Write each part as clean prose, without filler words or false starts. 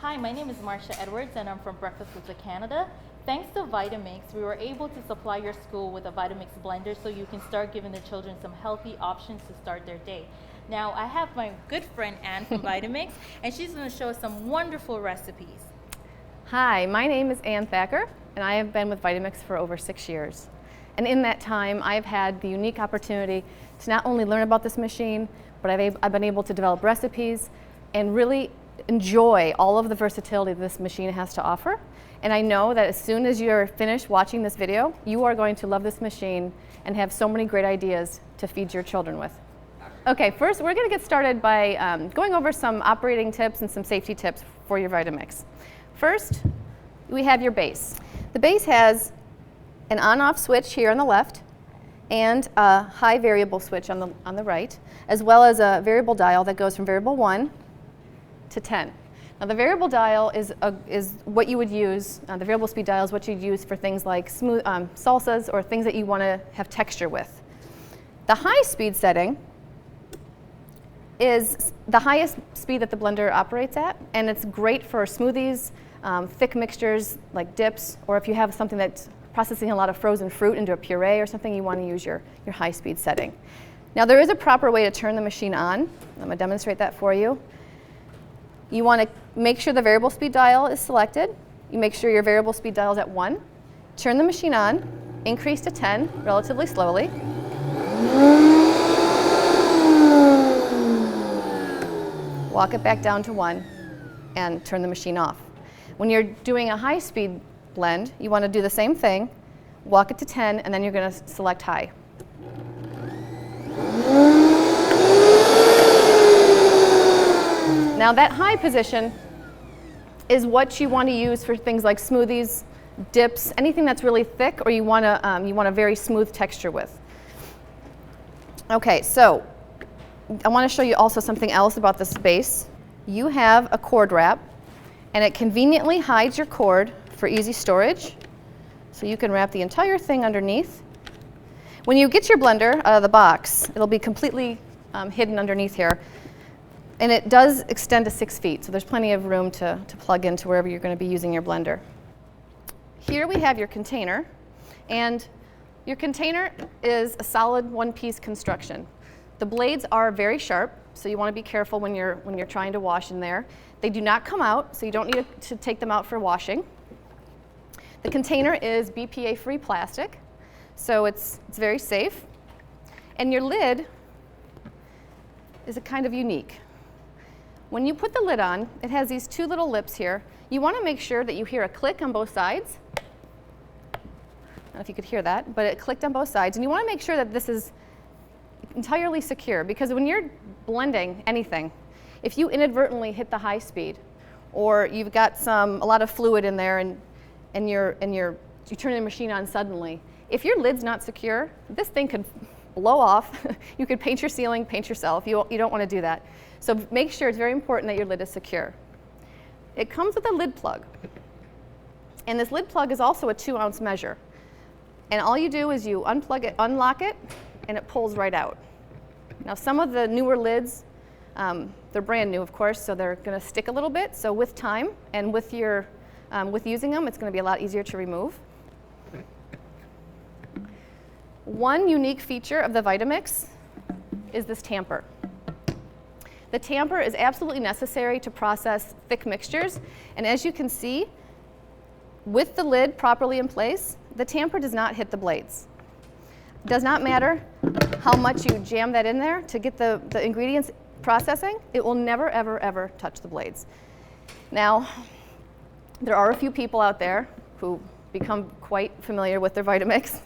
Hi, my name is Marcia Edwards and I'm from Breakfast Foods of Canada. Thanks to Vitamix, we were able to supply your school with a Vitamix blender so you can start giving the children some healthy options to start their day. Now, I have my good friend Anne from Vitamix, and she's going to show us some wonderful recipes. Hi, my name is Ann Thacker, and I have been with Vitamix for over 6 years. And in that time, I've had the unique opportunity to not only learn about this machine, but I've been able to develop recipes and really enjoy all of the versatility this machine has to offer. And I know that as soon as you're finished watching this video, you are going to love this machine and have so many great ideas to feed your children with. Okay, first we're going to get started by going over some operating tips and some safety tips for your Vitamix. First, we have your base. The base has an on-off switch here on the left and a high variable switch on the right, as well as a variable dial that goes from variable 1 to 10. Now the variable dial is what you would use, the variable speed dial is what you'd use for things like smooth salsas or things that you want to have texture with. The high speed setting is the highest speed that the blender operates at, and it's great for smoothies, thick mixtures like dips, or if you have something that's processing a lot of frozen fruit into a puree or something, you want to use your high speed setting. Now there is a proper way to turn the machine on. I'm going to demonstrate that for you. You want to make sure the variable speed dial is selected. You make sure your variable speed dial is at 1. Turn the machine on, increase to 10 relatively slowly. Walk it back down to 1 and turn the machine off. When you're doing a high speed blend, you want to do the same thing, walk it to 10, and then you're going to select high. Now that high position is what you want to use for things like smoothies, dips, anything that's really thick or you want a very smooth texture with. Okay, so I want to show you also something else about this base. You have a cord wrap, and it conveniently hides your cord for easy storage. So you can wrap the entire thing underneath. When you get your blender out of the box, it'll be completely hidden underneath here. And it does extend to 6 feet, so there's plenty of room to plug into wherever you're going to be using your blender. Here we have your container, and your container is a solid one-piece construction. The blades are very sharp, so you want to be careful when you're trying to wash in there. They do not come out, so you don't need to take them out for washing. The container is BPA-free plastic, so it's very safe. And your lid is a kind of unique. When you put the lid on, it has these 2 little lips here. You want to make sure that you hear a click on both sides. I don't know if you could hear that, but it clicked on both sides. And you want to make sure that this is entirely secure, because when you're blending anything, if you inadvertently hit the high speed, or you've got a lot of fluid in there and you turn the machine on suddenly, if your lid's not secure, this thing could blow off. You could paint your ceiling, paint yourself. You don't want to do that. So make sure, it's very important that your lid is secure. It comes with a lid plug. And this lid plug is also a 2-ounce measure. And all you do is you unplug it, unlock it, and it pulls right out. Now some of the newer lids, they're brand new, of course, so they're going to stick a little bit. So with time and with using them, it's going to be a lot easier to remove. One unique feature of the Vitamix is this tamper. The tamper is absolutely necessary to process thick mixtures, and as you can see, with the lid properly in place, the tamper does not hit the blades. It does not matter how much you jam that in there to get the ingredients processing, it will never, ever, ever touch the blades. Now, there are a few people out there who become quite familiar with their Vitamix,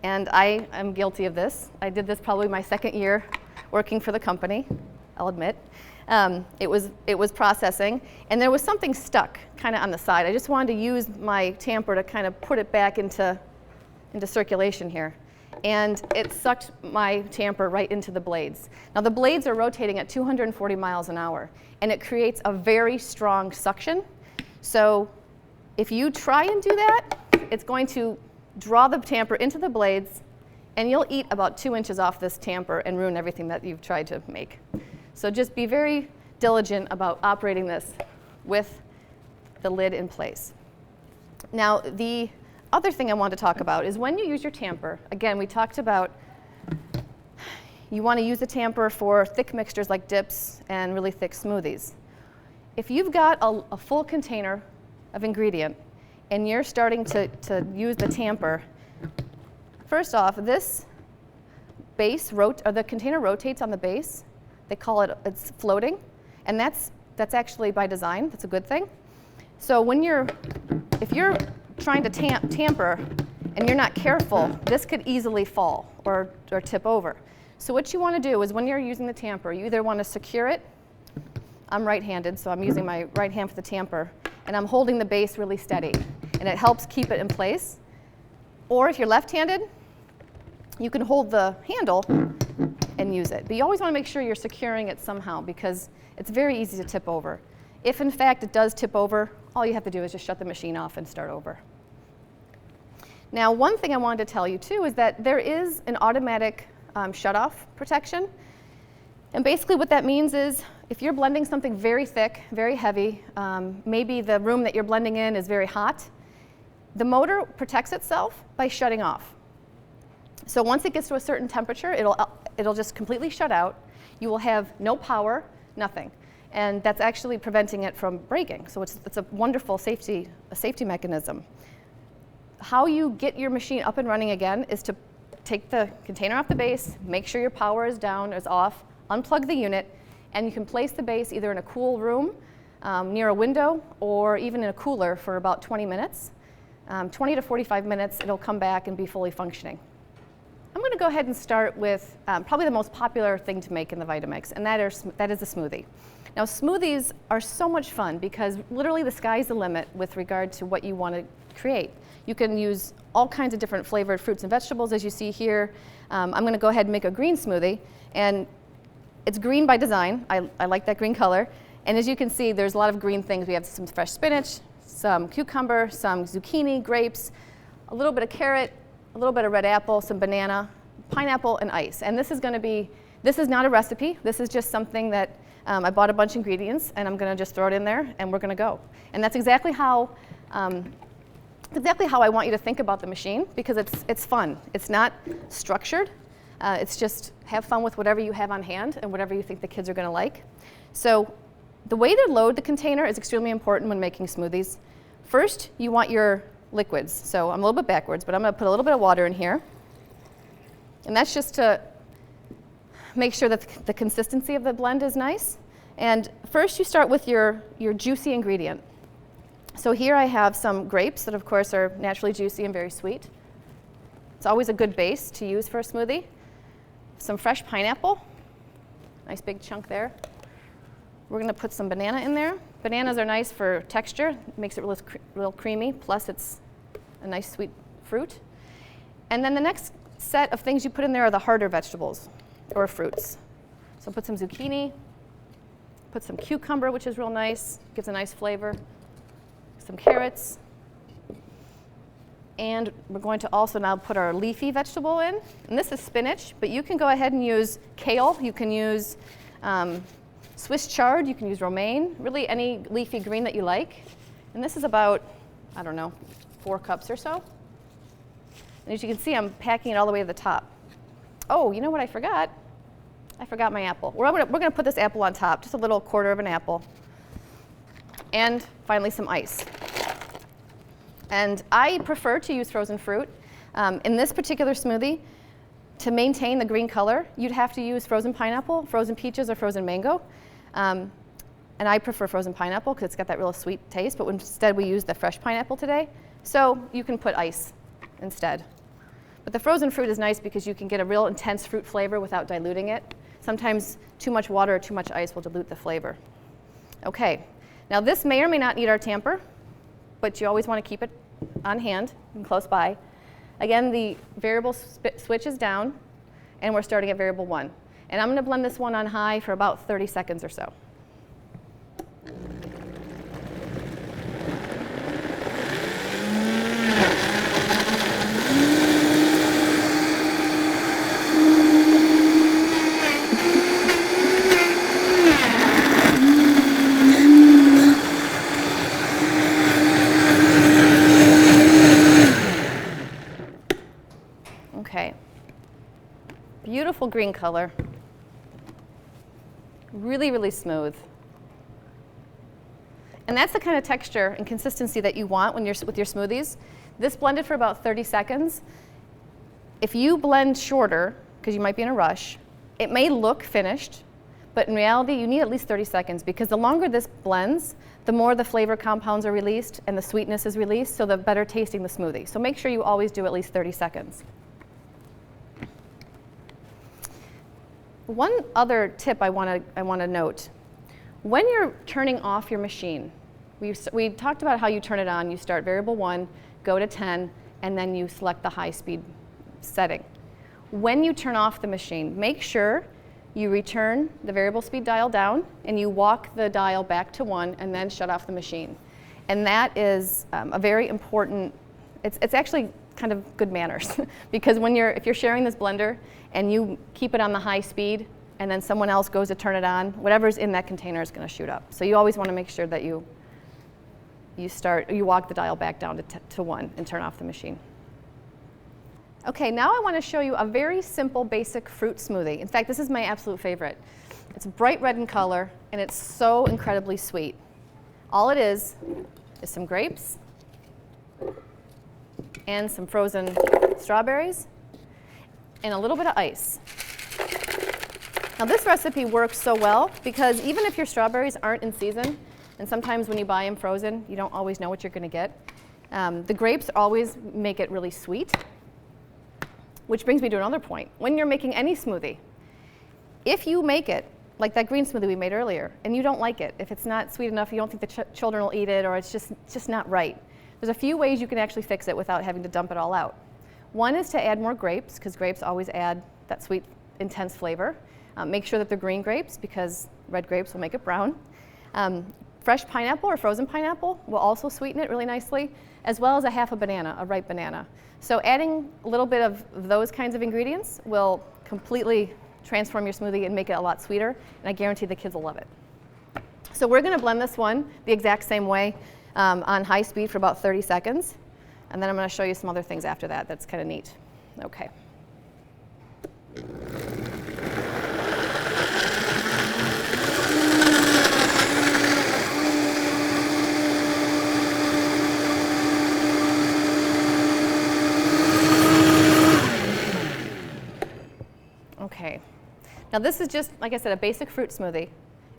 and I am guilty of this. I did this probably my 2nd year working for the company, I'll admit. It was processing, and there was something stuck kind of on the side. I just wanted to use my tamper to kind of put it back into circulation here. And it sucked my tamper right into the blades. Now the blades are rotating at 240 miles an hour, and it creates a very strong suction. So if you try and do that, it's going to draw the tamper into the blades, and you'll eat about 2 inches off this tamper and ruin everything that you've tried to make. So just be very diligent about operating this with the lid in place. Now, the other thing I want to talk about is when you use your tamper, again, we talked about you want to use the tamper for thick mixtures like dips and really thick smoothies. If you've got a full container of ingredient and you're starting to use the tamper, first off, this base, or the container rotates on the base. They call it, it's floating, and that's actually by design. That's a good thing. So if you're trying to tamper and you're not careful, this could easily fall or tip over. So what you want to do is when you're using the tamper, you either want to secure it. I'm right-handed, so I'm using my right hand for the tamper, and I'm holding the base really steady, and it helps keep it in place. Or if you're left-handed, you can hold the handle and use it. But you always want to make sure you're securing it somehow because it's very easy to tip over. If in fact it does tip over, all you have to do is just shut the machine off and start over. Now, one thing I wanted to tell you too is that there is an automatic shut-off protection. And basically what that means is if you're blending something very thick, very heavy, maybe the room that you're blending in is very hot, the motor protects itself by shutting off. So once it gets to a certain temperature, it'll just completely shut out. You will have no power, nothing. And that's actually preventing it from breaking. So it's a wonderful safety mechanism. How you get your machine up and running again is to take the container off the base, make sure your power is down, is off, unplug the unit, and you can place the base either in a cool room near a window or even in a cooler for about 20 minutes. 20 to 45 minutes, it'll come back and be fully functioning. I'm going to go ahead and start with probably the most popular thing to make in the Vitamix, and that is a smoothie. Now, smoothies are so much fun because literally the sky's the limit with regard to what you want to create. You can use all kinds of different flavored fruits and vegetables, as you see here. I'm going to go ahead and make a green smoothie, and it's green by design. I like that green color. And as you can see, there's a lot of green things. We have some fresh spinach, some cucumber, some zucchini, grapes, a little bit of carrot, a little bit of red apple, some banana, pineapple, and ice. And this is not a recipe. This is just something that I bought a bunch of ingredients, and I'm going to just throw it in there, and we're going to go. And that's exactly how I want you to think about the machine because it's fun. It's not structured. It's just have fun with whatever you have on hand and whatever you think the kids are going to like. So the way to load the container is extremely important when making smoothies. First, you want your liquids. So I'm a little bit backwards, but I'm going to put a little bit of water in here. And that's just to make sure that the consistency of the blend is nice. And first you start with your juicy ingredient. So here I have some grapes that of course are naturally juicy and very sweet. It's always a good base to use for a smoothie. Some fresh pineapple, nice big chunk there. We're going to put some banana in there. Bananas are nice for texture, it makes it real creamy, plus it's a nice sweet fruit. And then the next set of things you put in there are the harder vegetables or fruits. So put some zucchini, put some cucumber, which is real nice, gives a nice flavor, some carrots, and we're going to also now put our leafy vegetable in. And this is spinach, but you can go ahead and use kale, you can use Swiss chard, you can use romaine, really any leafy green that you like. And this is about, I don't know, 4 cups or so. And as you can see, I'm packing it all the way to the top. Oh, you know what I forgot? I forgot my apple. We're going to put this apple on top, just a little quarter of an apple. And finally, some ice. And I prefer to use frozen fruit. In this particular smoothie, to maintain the green color, you'd have to use frozen pineapple, frozen peaches, or frozen mango. And I prefer frozen pineapple because it's got that real sweet taste, but instead we use the fresh pineapple today. So you can put ice instead. But the frozen fruit is nice because you can get a real intense fruit flavor without diluting it. Sometimes too much water or too much ice will dilute the flavor. Okay, now this may or may not need our tamper, but you always want to keep it on hand and close by. Again, the variable switch is down, and we're starting at variable 1. And I'm going to blend this one on high for about 30 seconds or so. Okay. Beautiful green color. Really, really smooth. And that's the kind of texture and consistency that you want when you're with your smoothies. This blended for about 30 seconds. If you blend shorter, because you might be in a rush, it may look finished, but in reality, you need at least 30 seconds because the longer this blends, the more the flavor compounds are released and the sweetness is released, so the better tasting the smoothie. So make sure you always do at least 30 seconds. One other tip I want to note. When you're turning off your machine, we talked about how you turn it on. You start variable 1, go to 10, and then you select the high speed setting. When you turn off the machine, make sure you return the variable speed dial down and you walk the dial back to 1 and then shut off the machine. And that is a very important, it's actually kind of good manners because if you're sharing this blender and you keep it on the high speed and then someone else goes to turn it on, whatever's in that container is going to shoot up. So you always want to make sure that you walk the dial back down to 1 and turn off the machine. Okay, now I want to show you a very simple, basic fruit smoothie. In fact, this is my absolute favorite. It's bright red in color, and it's so incredibly sweet. All it is some grapes and some frozen strawberries and a little bit of ice. Now, this recipe works so well because even if your strawberries aren't in season, and sometimes when you buy them frozen, you don't always know what you're going to get, the grapes always make it really sweet. Which brings me to another point. When you're making any smoothie, if you make it like that green smoothie we made earlier, and you don't like it, if it's not sweet enough, you don't think the children will eat it, or it's just not right, there's a few ways you can actually fix it without having to dump it all out. One is to add more grapes, because grapes always add that sweet, intense flavor. Make sure that they're green grapes, because red grapes will make it brown. Fresh pineapple or frozen pineapple will also sweeten it really nicely, as well as a half a banana, a ripe banana. So adding a little bit of those kinds of ingredients will completely transform your smoothie and make it a lot sweeter, and I guarantee the kids will love it. So we're going to blend this one the exact same way on high speed for about 30 seconds, and then I'm going to show you some other things after that that's kind of neat. Okay. Okay, now this is just, like I said, a basic fruit smoothie,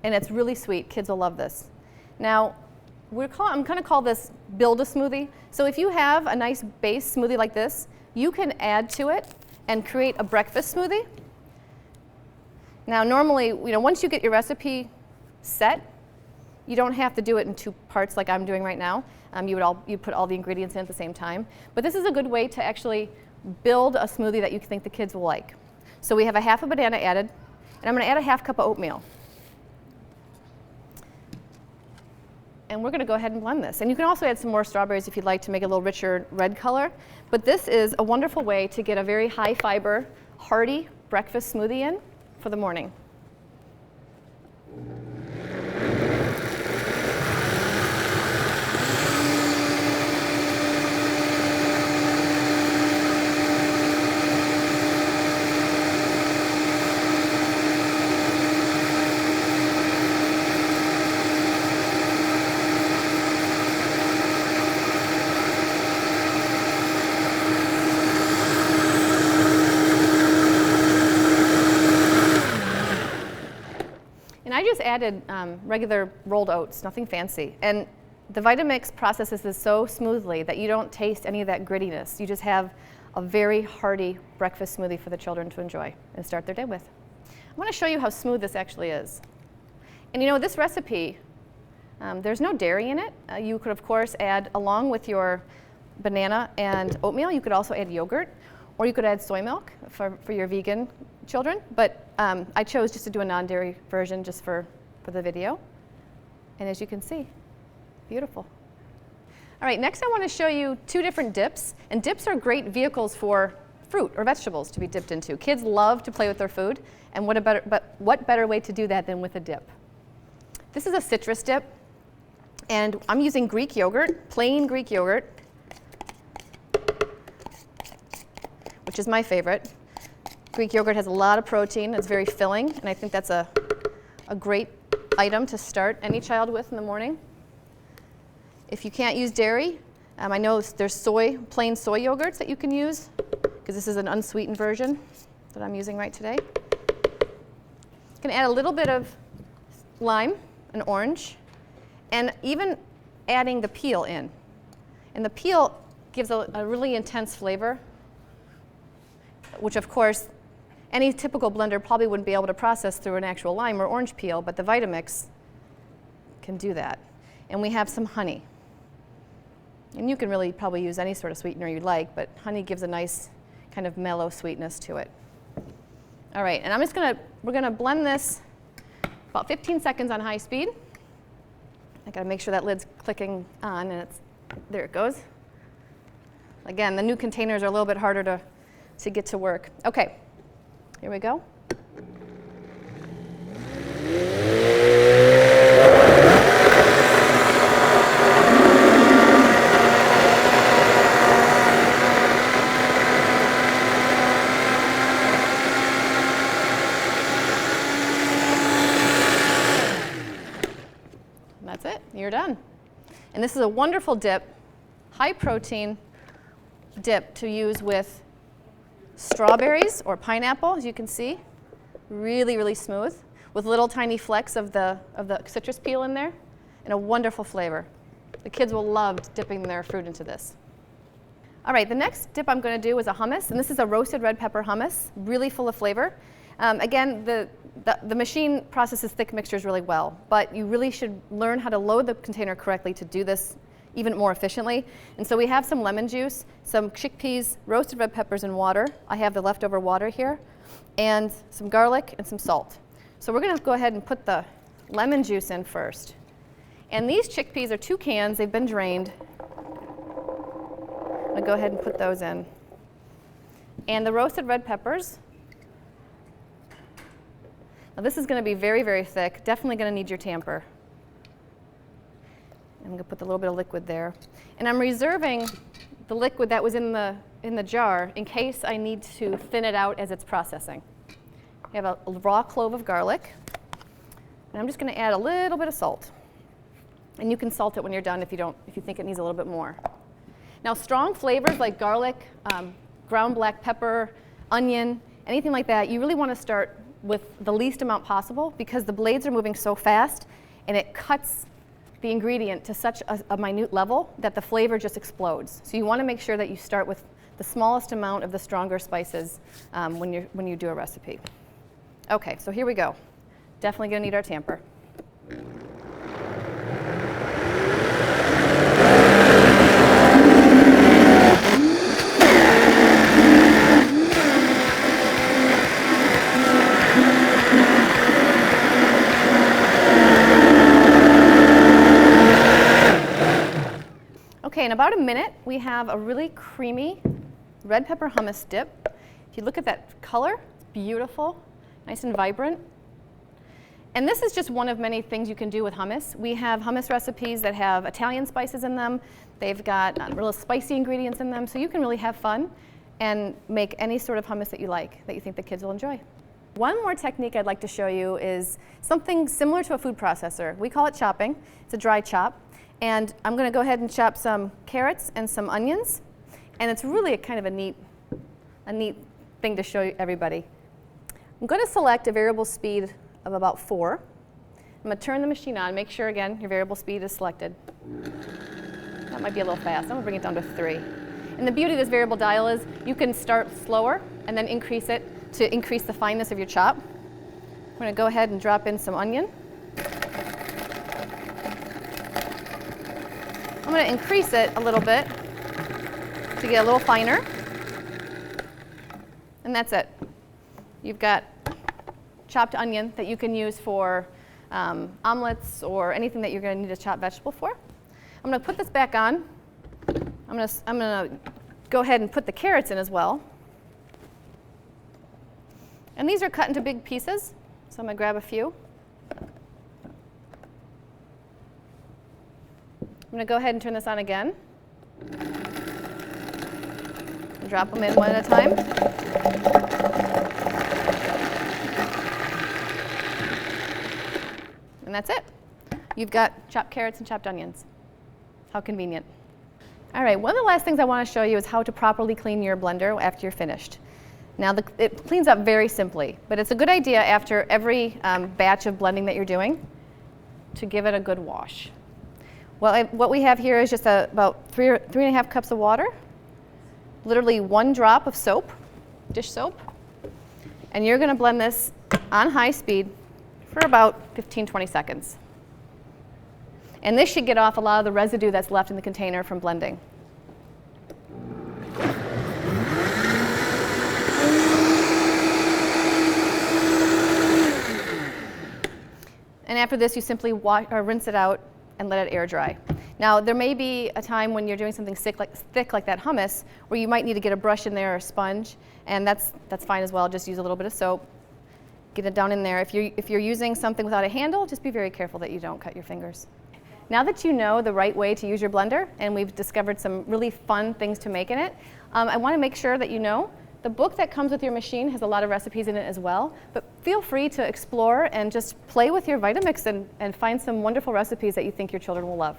and it's really sweet. Kids will love this. Now, I'm going to call this build a smoothie. So if you have a nice base smoothie like this, you can add to it and create a breakfast smoothie. Now, normally, once you get your recipe set, you don't have to do it in 2 parts like I'm doing right now. You put all the ingredients in at the same time. But this is a good way to actually build a smoothie that you think the kids will like. So we have a half a banana added, and I'm going to add a half cup of oatmeal. And we're going to go ahead and blend this. And you can also add some more strawberries if you'd like to make it a little richer red color. But this is a wonderful way to get a very high fiber, hearty breakfast smoothie in for the morning. And I just added regular rolled oats, nothing fancy. And the Vitamix processes this so smoothly that you don't taste any of that grittiness. You just have a very hearty breakfast smoothie for the children to enjoy and start their day with. I want to show you how smooth this actually is. And this recipe, there's no dairy in it. You could, of course, add, along with your banana and oatmeal, you could also add yogurt, or you could add soy milk for your vegan children. But I chose just to do a non-dairy version just for the video. And as you can see, beautiful. All right, next I want to show you 2 different dips. And dips are great vehicles for fruit or vegetables to be dipped into. Kids love to play with their food, and what better way to do that than with a dip? This is a citrus dip, and I'm using Greek yogurt, plain Greek yogurt. which is my favorite. Greek yogurt has a lot of protein. It's very filling, and I think that's a great item to start any child with in the morning. If you can't use dairy, I know there's plain soy yogurts that you can use, because this is an unsweetened version that I'm using right today. You can add a little bit of lime, an orange, and even adding the peel in. And the peel gives a really intense flavor, which of course any typical blender probably wouldn't be able to process through an actual lime or orange peel, but the Vitamix can do that. And we have some honey. And you can really probably use any sort of sweetener you'd like, but honey gives a nice kind of mellow sweetness to it. All right, and we're gonna blend this about 15 seconds on high speed. I gotta make sure that lid's clicking on, and there it goes. Again, the new containers are a little bit harder to get to work. Okay, here we go. That's it, you're done. And this is a wonderful dip, high protein dip to use with strawberries or pineapple, as you can see. Really, really smooth, with little tiny flecks of the citrus peel in there, and a wonderful flavor. The kids will love dipping their fruit into this. All right, the next dip I'm going to do is a hummus, and this is a roasted red pepper hummus, really full of flavor. Again, the machine processes thick mixtures really well, but you really should learn how to load the container correctly to do this even more efficiently. And so we have some lemon juice, some chickpeas, roasted red peppers, and water. I have the leftover water here, and some garlic and some salt. So we're going to go ahead and put the lemon juice in first. And these chickpeas are 2 cans. They've been drained. I'm going to go ahead and put those in. And the roasted red peppers. Now this is going to be very, very thick. Definitely going to need your tamper. I'm going to put a little bit of liquid there. And I'm reserving the liquid that was in the jar in case I need to thin it out as it's processing. I have a raw clove of garlic. And I'm just going to add a little bit of salt. And you can salt it when you're done if you think it needs a little bit more. Now strong flavors like garlic, ground black pepper, onion, anything like that, you really want to start with the least amount possible because the blades are moving so fast and it cuts the ingredient to such a minute level that the flavor just explodes. So you want to make sure that you start with the smallest amount of the stronger spices when you do a recipe. Okay, so here we go. Definitely going to need our tamper. Okay, in about a minute, we have a really creamy red pepper hummus dip. If you look at that color, it's beautiful, nice and vibrant. And this is just one of many things you can do with hummus. We have hummus recipes that have Italian spices in them. They've got real spicy ingredients in them, so you can really have fun and make any sort of hummus that you like, that you think the kids will enjoy. One more technique I'd like to show you is something similar to a food processor. We call it chopping. It's a dry chop. And I'm going to go ahead and chop some carrots and some onions. And it's really a neat thing to show everybody. I'm going to select a variable speed of about 4. I'm going to turn the machine on. Make sure, again, your variable speed is selected. That might be a little fast. I'm going to bring it down to 3. And the beauty of this variable dial is you can start slower and then increase it to increase the fineness of your chop. I'm going to go ahead and drop in some onion. I'm going to increase it a little bit to get a little finer. And that's it. You've got chopped onion that you can use for omelets or anything that you're going to need a chopped vegetable for. I'm going to put this back on. I'm going to go ahead and put the carrots in as well. And these are cut into big pieces, so I'm going to grab a few. I'm going to go ahead and turn this on again. Drop them in one at a time. And that's it. You've got chopped carrots and chopped onions. How convenient. All right, one of the last things I want to show you is how to properly clean your blender after you're finished. Now, it cleans up very simply, but it's a good idea after every batch of blending that you're doing to give it a good wash. Well, what we have here is just about 3.5 cups of water, literally 1 drop of soap, dish soap, and you're going to blend this on high speed for about 15-20 seconds. And this should get off a lot of the residue that's left in the container from blending. And after this, you simply rinse it out and let it air dry. Now, there may be a time when you're doing something thick like that hummus where you might need to get a brush in there or a sponge, and that's fine as well. Just use a little bit of soap, get it down in there. If you're using something without a handle, just be very careful that you don't cut your fingers. Now that you know the right way to use your blender, and we've discovered some really fun things to make in it, I want to make sure that you know the book that comes with your machine has a lot of recipes in it as well, but feel free to explore and just play with your Vitamix and find some wonderful recipes that you think your children will love.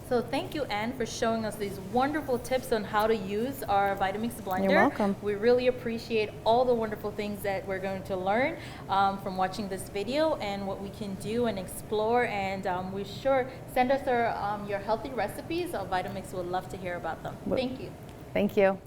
So thank you, Anne, for showing us these wonderful tips on how to use our Vitamix blender. You're welcome. We really appreciate all the wonderful things that we're going to learn from watching this video and what we can do and explore. And we sure send us your healthy recipes. Vitamix would love to hear about them. Thank you. Thank you.